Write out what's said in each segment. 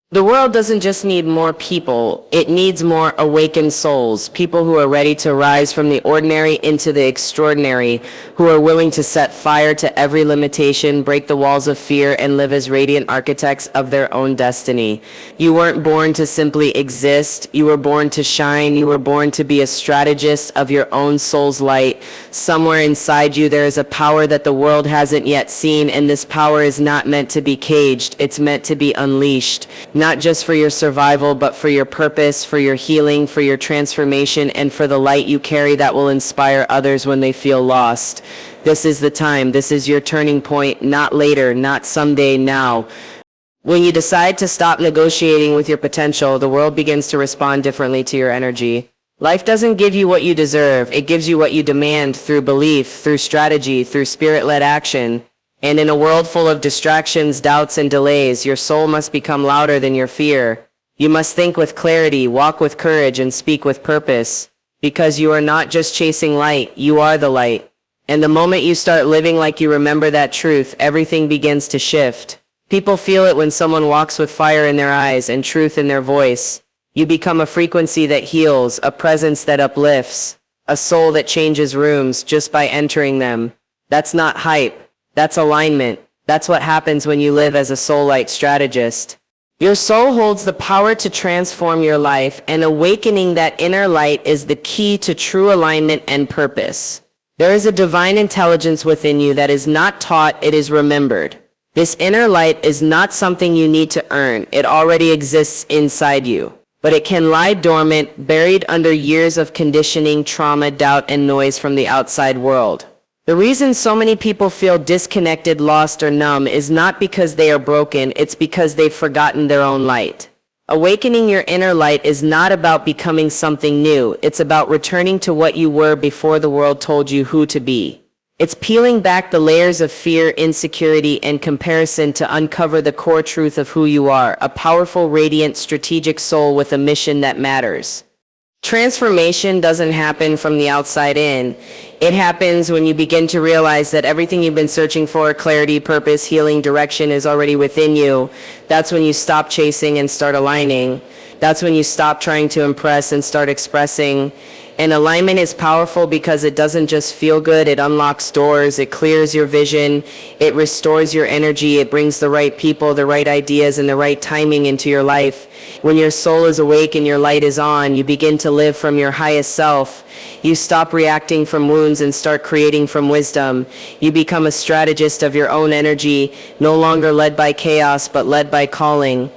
The world doesn't just need more people, it needs more awakened souls, people who are ready to rise from the ordinary into the extraordinary, who are willing to set fire to every limitation, break the walls of fear, and live as radiant architects of their own destiny. You weren't born to simply exist, you were born to shine, you were born to be a strategist of your own soul's light. Somewhere inside you there is a power that the world hasn't yet seen, and this power is not meant to be caged, it's meant to be unleashed. Not just for your survival, but for your purpose, for your healing, for your transformation, and for the light you carry that will inspire others when they feel lost. This is the time. This is your turning point, not later, not someday, now. When you decide to stop negotiating with your potential, the world begins to respond differently to your energy. Life doesn't give you what you deserve. It gives you what you demand through belief, through strategy, through spirit-led action. And in a world full of distractions, doubts, and delays, your soul must become louder than your fear. You must think with clarity, walk with courage, and speak with purpose. Because you are not just chasing light, you are the light. And the moment you start living like you remember that truth, everything begins to shift. People feel it when someone walks with fire in their eyes and truth in their voice. You become a frequency that heals, a presence that uplifts, a soul that changes rooms just by entering them. That's not hype. That's alignment. That's what happens when you live as a soul light strategist. Your soul holds the power to transform your life, and awakening that inner light is the key to true alignment and purpose. There is a divine intelligence within you that is not taught, it is remembered. This inner light is not something you need to earn. It already exists inside you. But it can lie dormant, buried under years of conditioning, trauma, doubt, and noise from the outside world. The reason so many people feel disconnected, lost, or numb is not because they are broken, it's because they've forgotten their own light. Awakening your inner light is not about becoming something new, it's about returning to what you were before the world told you who to be. It's peeling back the layers of fear, insecurity, and comparison to uncover the core truth of who you are, a powerful, radiant, strategic soul with a mission that matters. Transformation doesn't happen from the outside in. It happens when you begin to realize that everything you've been searching for, clarity, purpose, healing, direction, is already within you. That's when you stop chasing and start aligning. That's when you stop trying to impress and start expressing. And alignment is powerful because it doesn't just feel good, it unlocks doors, it clears your vision, it restores your energy, it brings the right people, the right ideas, and the right timing into your life. When your soul is awake and your light is on, you begin to live from your highest self. You stop reacting from wounds and start creating from wisdom. You become a strategist of your own energy, no longer led by chaos, but led by calling.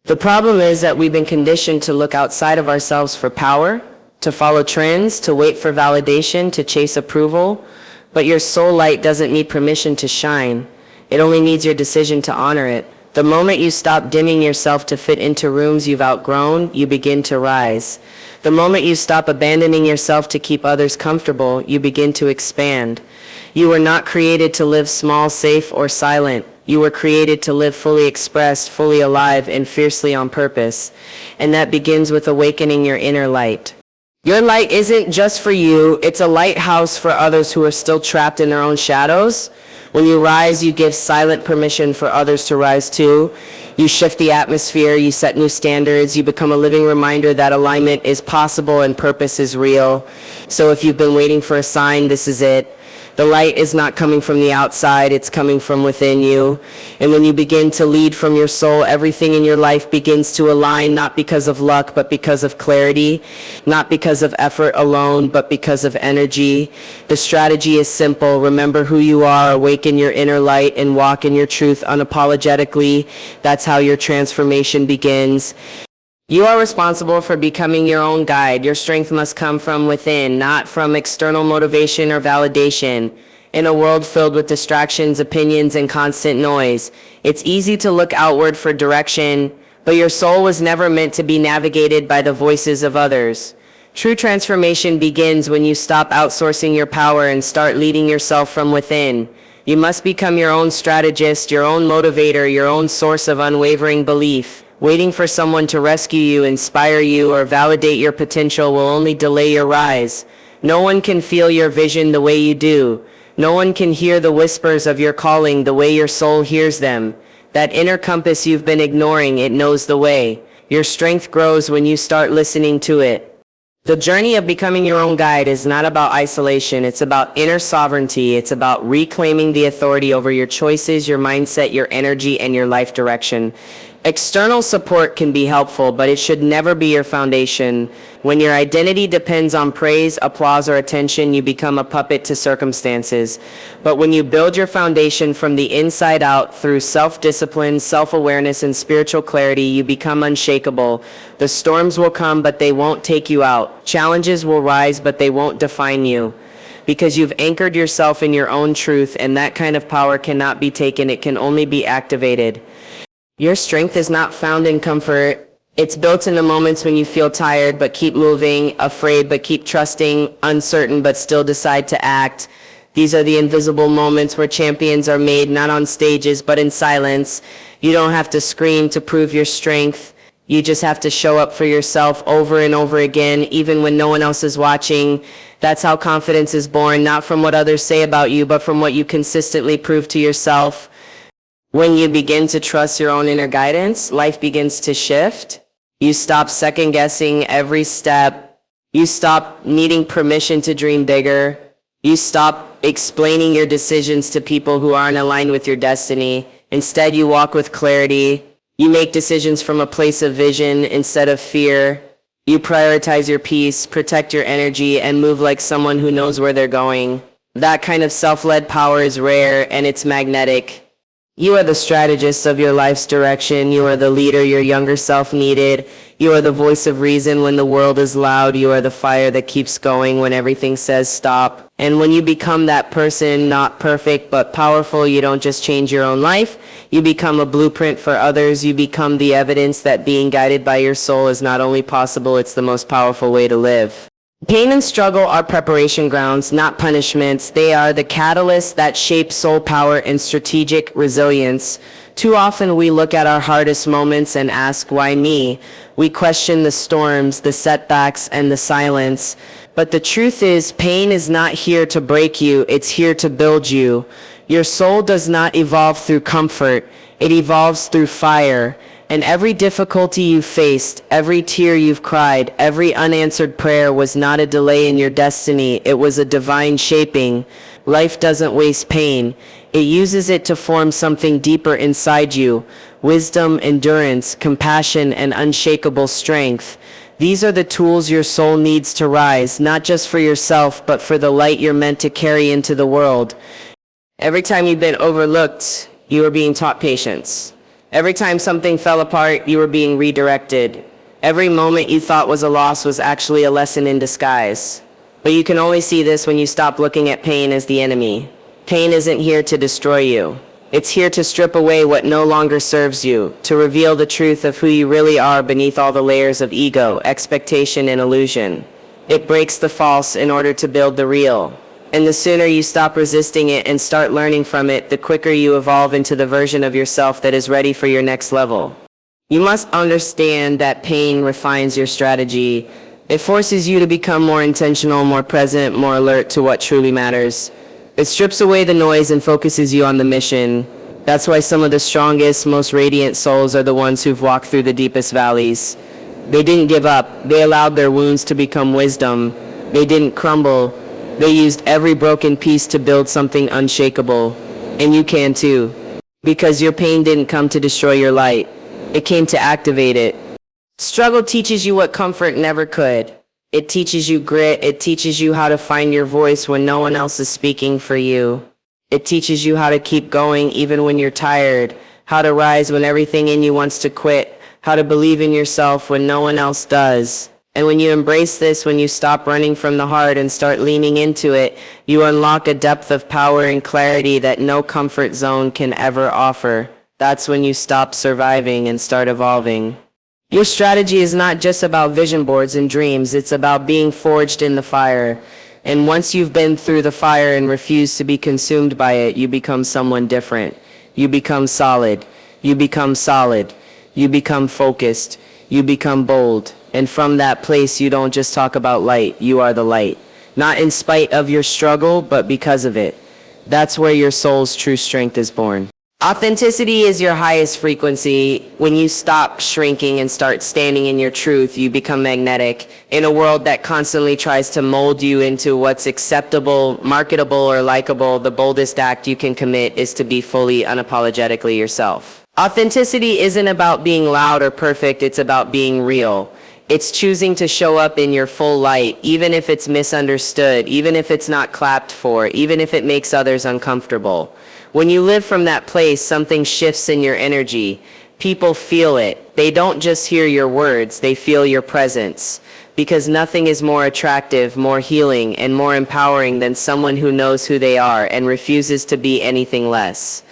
The problem is that we've been conditioned to look outside of ourselves for power, to follow trends, to wait for validation, to chase approval. But your soul light doesn't need permission to shine. It only needs your decision to honor it. The moment you stop dimming yourself to fit into rooms you've outgrown, you begin to rise. The moment you stop abandoning yourself to keep others comfortable, you begin to expand. You were not created to live small, safe, or silent. You were created to live fully expressed, fully alive, and fiercely on purpose. And that begins with awakening your inner light. Your light isn't just for you, it's a lighthouse for others who are still trapped in their own shadows. When you rise, you give silent permission for others to rise too. You shift the atmosphere, you set new standards, you become a living reminder that alignment is possible and purpose is real. So if you've been waiting for a sign, this is it. The light is not coming from the outside, it's coming from within you. And when you begin to lead from your soul, everything in your life begins to align, not because of luck, but because of clarity, not because of effort alone, but because of energy. The strategy is simple. Remember who you are, awaken your inner light, and walk in your truth unapologetically. That's how your transformation begins. You are responsible for becoming your own guide. Your strength must come from within, not from external motivation or validation. In a world filled with distractions, opinions, and constant noise, it's easy to look outward for direction, but your soul was never meant to be navigated by the voices of others. True transformation begins when you stop outsourcing your power and start leading yourself from within. You must become your own strategist, your own motivator, your own source of unwavering belief. Waiting for someone to rescue you, inspire you, or validate your potential will only delay your rise. No one can feel your vision the way you do. No one can hear the whispers of your calling the way your soul hears them. That inner compass you've been ignoring, it knows the way. Your strength grows when you start listening to it. The journey of becoming your own guide is not about isolation, it's about inner sovereignty. It's about reclaiming the authority over your choices, your mindset, your energy, and your life direction. External support can be helpful, but it should never be your foundation. When your identity depends on praise, applause, or attention, you become a puppet to circumstances. But when you build your foundation from the inside out through self-discipline, self-awareness, and spiritual clarity, you become unshakable. The storms will come, but they won't take you out. Challenges will rise, but they won't define you. Because you've anchored yourself in your own truth, and that kind of power cannot be taken, it can only be activated. Your strength is not found in comfort. It's built in the moments when you feel tired but keep moving, afraid but keep trusting, uncertain but still decide to act. These are the invisible moments where champions are made, not on stages but in silence. You don't have to scream to prove your strength. You just have to show up for yourself over and over again, even when no one else is watching. That's how confidence is born, not from what others say about you, but from what you consistently prove to yourself. When you begin to trust your own inner guidance, life begins to shift. You stop second-guessing every step. You stop needing permission to dream bigger. You stop explaining your decisions to people who aren't aligned with your destiny. Instead, you walk with clarity. You make decisions from a place of vision instead of fear. You prioritize your peace, protect your energy, and move like someone who knows where they're going. That kind of self-led power is rare, and it's magnetic. You are the strategist of your life's direction. You are the leader your younger self needed. You are the voice of reason when the world is loud. You are the fire that keeps going when everything says stop. And when you become that person, not perfect but powerful, you don't just change your own life. You become a blueprint for others. You become the evidence that being guided by your soul is not only possible, it's the most powerful way to live. Pain and struggle are preparation grounds, not punishments. They are the catalysts that shape soul power and strategic resilience. Too often we look at our hardest moments and ask, why me? We question the storms, the setbacks, and the silence. But the truth is, pain is not here to break you, it's here to build you. Your soul does not evolve through comfort, it evolves through fire. And every difficulty you've faced, every tear you've cried, every unanswered prayer was not a delay in your destiny, it was a divine shaping. Life doesn't waste pain. It uses it to form something deeper inside you. Wisdom, endurance, compassion, and unshakable strength. These are the tools your soul needs to rise, not just for yourself, but for the light you're meant to carry into the world. Every time you've been overlooked, you are being taught patience. Every time something fell apart, you were being redirected. Every moment you thought was a loss was actually a lesson in disguise. But you can only see this when you stop looking at pain as the enemy. Pain isn't here to destroy you. It's here to strip away what no longer serves you, to reveal the truth of who you really are beneath all the layers of ego, expectation, and illusion. It breaks the false in order to build the real. And the sooner you stop resisting it and start learning from it, the quicker you evolve into the version of yourself that is ready for your next level. You must understand that pain refines your strategy. It forces you to become more intentional, more present, more alert to what truly matters. It strips away the noise and focuses you on the mission. That's why some of the strongest, most radiant souls are the ones who've walked through the deepest valleys. They didn't give up. They allowed their wounds to become wisdom. They didn't crumble. They used every broken piece to build something unshakable. And you can too. Because your pain didn't come to destroy your light. It came to activate it. Struggle teaches you what comfort never could. It teaches you grit. It teaches you how to find your voice when no one else is speaking for you. It teaches you how to keep going even when you're tired. How to rise when everything in you wants to quit. How to believe in yourself when no one else does. And when you embrace this, when you stop running from the hard and start leaning into it, you unlock a depth of power and clarity that no comfort zone can ever offer. That's when you stop surviving and start evolving. Your strategy is not just about vision boards and dreams, it's about being forged in the fire. And once you've been through the fire and refused to be consumed by it, you become someone different. You become solid. You become solid. You become focused. You become bold. And from that place, you don't just talk about light, you are the light. Not in spite of your struggle, but because of it. That's where your soul's true strength is born. Authenticity is your highest frequency. When you stop shrinking and start standing in your truth, you become magnetic. In a world that constantly tries to mold you into what's acceptable, marketable, or likable, the boldest act you can commit is to be fully, unapologetically yourself. Authenticity isn't about being loud or perfect, it's about being real. It's choosing to show up in your full light, even if it's misunderstood, even if it's not clapped for, even if it makes others uncomfortable. When you live from that place, something shifts in your energy. People feel it. They don't just hear your words, they feel your presence. Because nothing is more attractive, more healing, and more empowering than someone who knows who they are and refuses to be anything less.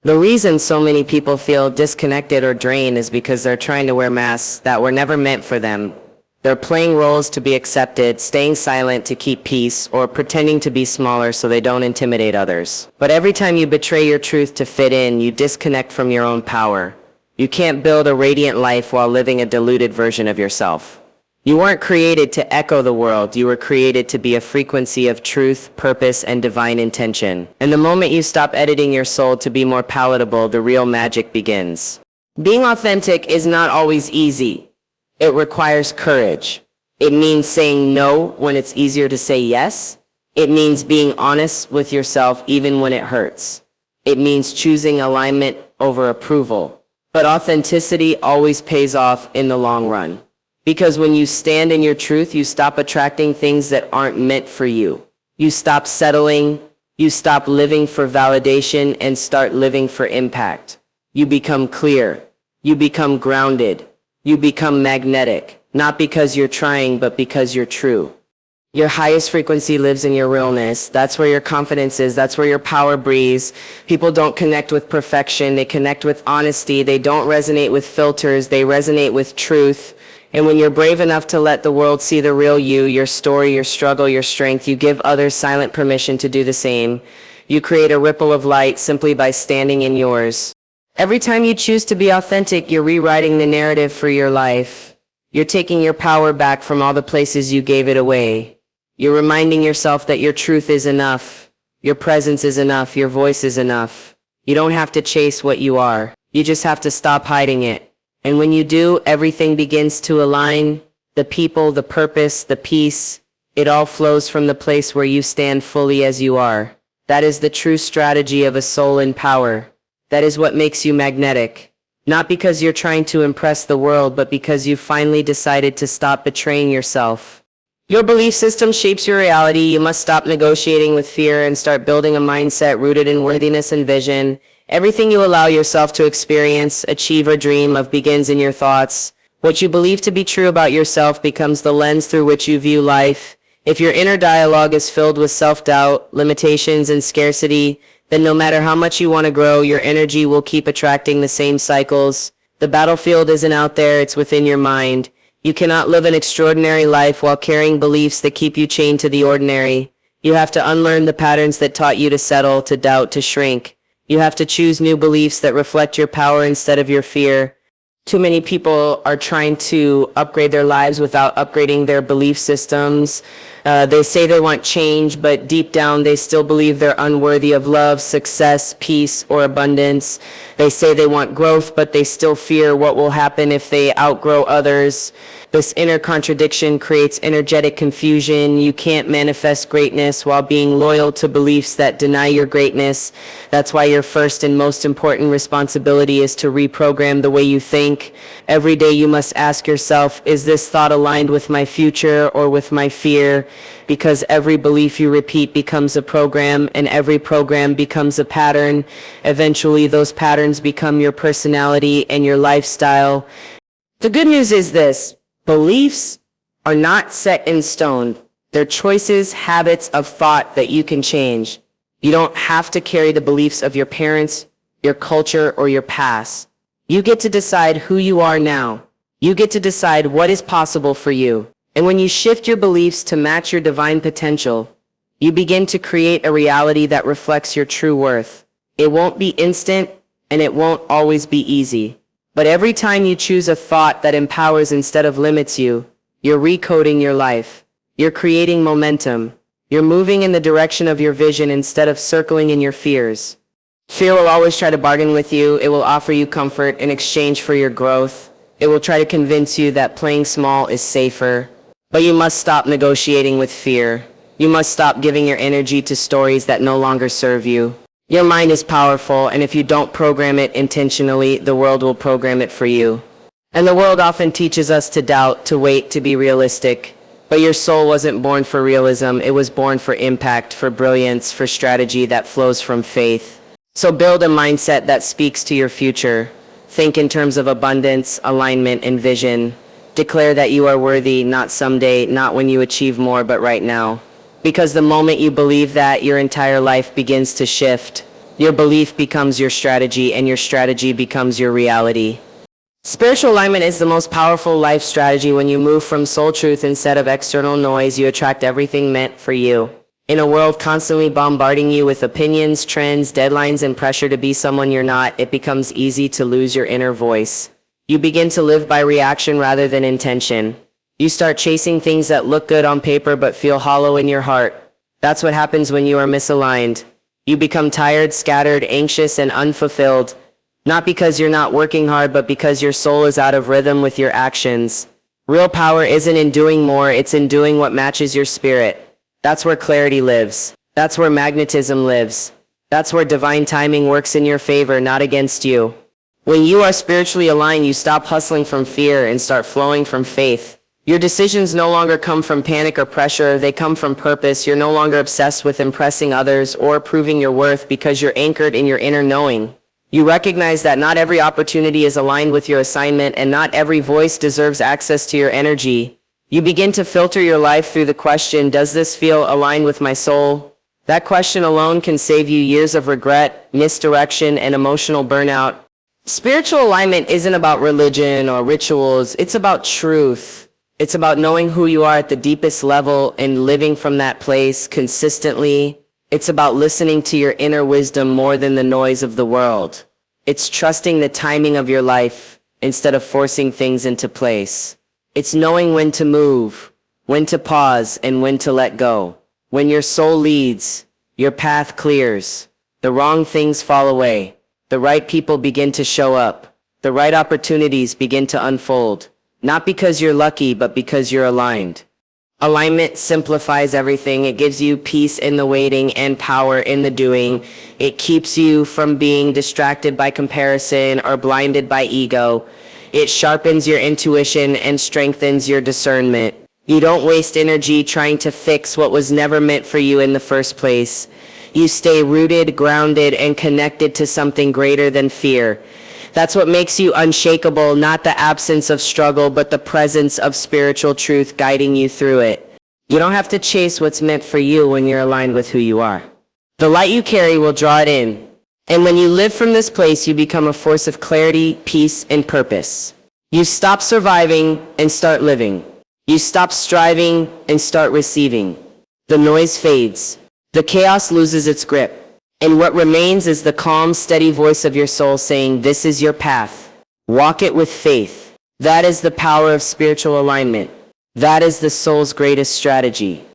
The reason so many people feel disconnected or drained is because they're trying to wear masks that were never meant for them. They're playing roles to be accepted, staying silent to keep peace, or pretending to be smaller so they don't intimidate others. But every time you betray your truth to fit in, you disconnect from your own power. You can't build a radiant life while living a diluted version of yourself. You weren't created to echo the world, you were created to be a frequency of truth, purpose, and divine intention. And the moment you stop editing your soul to be more palatable, the real magic begins. Being authentic is not always easy. It requires courage. It means saying no when it's easier to say yes. It means being honest with yourself even when it hurts. It means choosing alignment over approval. But authenticity always pays off in the long run. Because when you stand in your truth, you stop attracting things that aren't meant for you. You stop settling, you stop living for validation and start living for impact. You become clear. You become grounded. You become magnetic, not because you're trying, but because you're true. Your highest frequency lives in your realness. That's where your confidence is. That's where your power breathes. People don't connect with perfection. They connect with honesty. They don't resonate with filters. They resonate with truth. And when you're brave enough to let the world see the real you, your story, your struggle, your strength, you give others silent permission to do the same. You create a ripple of light simply by standing in yours. Every time you choose to be authentic, you're rewriting the narrative for your life. You're taking your power back from all the places you gave it away. You're reminding yourself that your truth is enough. Your presence is enough. Your voice is enough. You don't have to chase what you are. You just have to stop hiding it. And when you do, everything begins to align. The people, the purpose, the peace. It all flows from the place where you stand fully as you are. That is the true strategy of a soul in power. That is what makes you magnetic. Not because you're trying to impress the world, but because you finally decided to stop betraying yourself. Your belief system shapes your reality. You must stop negotiating with fear and start building a mindset rooted in worthiness and vision. Everything you allow yourself to experience, achieve, or dream of begins in your thoughts. What you believe to be true about yourself becomes the lens through which you view life. If your inner dialogue is filled with self-doubt, limitations, and scarcity, then no matter how much you want to grow, your energy will keep attracting the same cycles. The battlefield isn't out there, it's within your mind. You cannot live an extraordinary life while carrying beliefs that keep you chained to the ordinary. You have to unlearn the patterns that taught you to settle, to doubt, to shrink. You have to choose new beliefs that reflect your power instead of your fear. Too many people are trying to upgrade their lives without upgrading their belief systems. They say they want change, but deep down they still believe they're unworthy of love, success, peace, or abundance. They say they want growth, but they still fear what will happen if they outgrow others. This inner contradiction creates energetic confusion. You can't manifest greatness while being loyal to beliefs that deny your greatness. That's why your first and most important responsibility is to reprogram the way you think. Every day you must ask yourself, is this thought aligned with my future or with my fear? Because every belief you repeat becomes a program, and every program becomes a pattern. Eventually, those patterns become your personality and your lifestyle. The good news is this. Beliefs are not set in stone. They're choices, habits of thought that you can change. You don't have to carry the beliefs of your parents, your culture, or your past. You get to decide who you are now. You get to decide what is possible for you. And when you shift your beliefs to match your divine potential, you begin to create a reality that reflects your true worth. It won't be instant, and it won't always be easy. But every time you choose a thought that empowers instead of limits you, you're recoding your life. You're creating momentum. You're moving in the direction of your vision instead of circling in your fears. Fear will always try to bargain with you. It will offer you comfort in exchange for your growth. It will try to convince you that playing small is safer. But you must stop negotiating with fear. You must stop giving your energy to stories that no longer serve you. Your mind is powerful, and if you don't program it intentionally, the world will program it for you. And the world often teaches us to doubt, to wait, to be realistic. But your soul wasn't born for realism. It was born for impact, for brilliance, for strategy that flows from faith. So build a mindset that speaks to your future. Think in terms of abundance, alignment, and vision. Declare that you are worthy, not someday, not when you achieve more, but right now. Because the moment you believe that, your entire life begins to shift. Your belief becomes your strategy, and your strategy becomes your reality. Spiritual alignment is the most powerful life strategy. When you move from soul truth instead of external noise, you attract everything meant for you. In a world constantly bombarding you with opinions, trends, deadlines, and pressure to be someone you're not, it becomes easy to lose your inner voice. You begin to live by reaction rather than intention. You start chasing things that look good on paper but feel hollow in your heart. That's what happens when you are misaligned. You become tired, scattered, anxious, and unfulfilled. Not because you're not working hard, but because your soul is out of rhythm with your actions. Real power isn't in doing more, it's in doing what matches your spirit. That's where clarity lives. That's where magnetism lives. That's where divine timing works in your favor, not against you. When you are spiritually aligned, you stop hustling from fear and start flowing from faith. Your decisions no longer come from panic or pressure, they come from purpose. You're no longer obsessed with impressing others or proving your worth because you're anchored in your inner knowing. You recognize that not every opportunity is aligned with your assignment, and not every voice deserves access to your energy. You begin to filter your life through the question, does this feel aligned with my soul? That question alone can save you years of regret, misdirection, and emotional burnout. Spiritual alignment isn't about religion or rituals, it's about truth. It's about knowing who you are at the deepest level and living from that place consistently. It's about listening to your inner wisdom more than the noise of the world. It's trusting the timing of your life instead of forcing things into place. It's knowing when to move, when to pause, and when to let go. When your soul leads, your path clears. The wrong things fall away. The right people begin to show up. The right opportunities begin to unfold. Not because you're lucky, but because you're aligned. Alignment simplifies everything. It gives you peace in the waiting and power in the doing. It keeps you from being distracted by comparison or blinded by ego. It sharpens your intuition and strengthens your discernment. You don't waste energy trying to fix what was never meant for you in the first place. You stay rooted, grounded, and connected to something greater than fear. That's what makes you unshakable, not the absence of struggle, but the presence of spiritual truth guiding you through it. You don't have to chase what's meant for you when you're aligned with who you are. The light you carry will draw it in. And when you live from this place, you become a force of clarity, peace, and purpose. You stop surviving and start living. You stop striving and start receiving. The noise fades. The chaos loses its grip. And what remains is the calm, steady voice of your soul saying, this is your path. Walk it with faith. That is the power of spiritual alignment. That is the soul's greatest strategy.